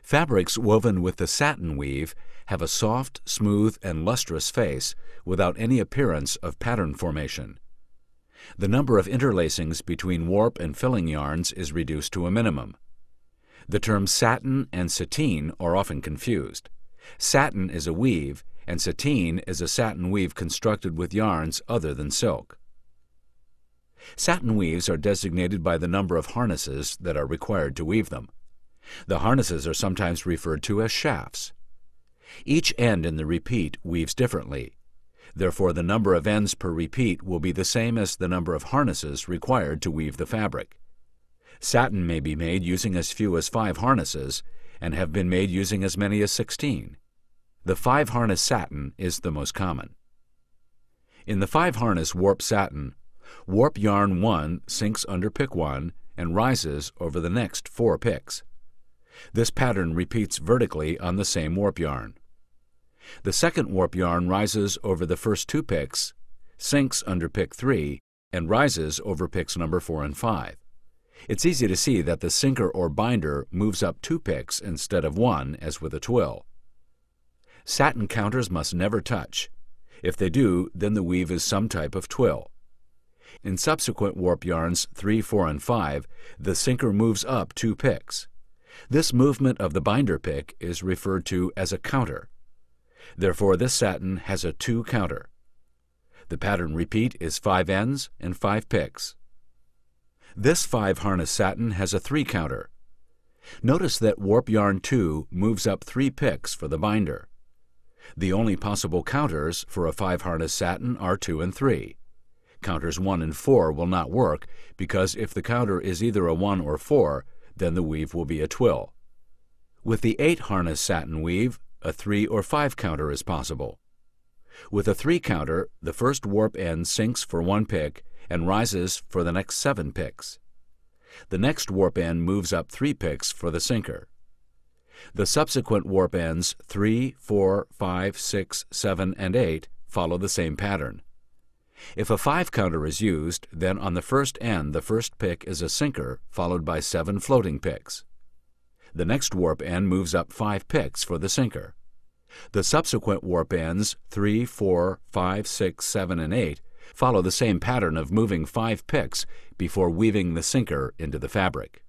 Fabrics woven with the satin weave have a soft, smooth, and lustrous face without any appearance of pattern formation. The number of interlacings between warp and filling yarns is reduced to a minimum. The terms satin and sateen are often confused. Satin is a weave, and sateen is a satin weave constructed with yarns other than silk. Satin weaves are designated by the number of harnesses that are required to weave them. The harnesses are sometimes referred to as shafts. Each end in the repeat weaves differently. Therefore, the number of ends per repeat will be the same as the number of harnesses required to weave the fabric. Satin may be made using as few as 5 harnesses and have been made using as many as 16. The 5-harness satin is the most common. In the 5-harness warp satin, warp yarn 1 sinks under pick 1 and rises over the next 4 picks. This pattern repeats vertically on the same warp yarn. The second warp yarn rises over the first 2 picks, sinks under pick 3, and rises over picks number 4 and 5. It's easy to see that the sinker or binder moves up 2 picks instead of 1 as with a twill. Satin counters must never touch. If they do, then the weave is some type of twill. In subsequent warp yarns 3, 4, and 5, the sinker moves up 2 picks. This movement of the binder pick is referred to as a counter. Therefore, this satin has a 2 counter. The pattern repeat is 5 ends and 5 picks. This 5-harness satin has a 3 counter. Notice that warp yarn 2 moves up 3 picks for the binder. The only possible counters for a 5-harness satin are 2 and 3. Counters 1 and 4 will not work because if the counter is either a 1 or 4, then the weave will be a twill. With the 8-harness satin weave, a 3 or 5 counter is possible. With a 3 counter, the first warp end sinks for 1 pick and rises for the next 7 picks. The next warp end moves up 3 picks for the sinker. The subsequent warp ends 3, 4, 5, 6, 7, and 8 follow the same pattern. If a 5 counter is used, then on the first end the first pick is a sinker followed by 7 floating picks. The next warp end moves up 5 picks for the sinker. The subsequent warp ends 3, 4, 5, 6, 7, and 8 follow the same pattern of moving 5 picks before weaving the sinker into the fabric.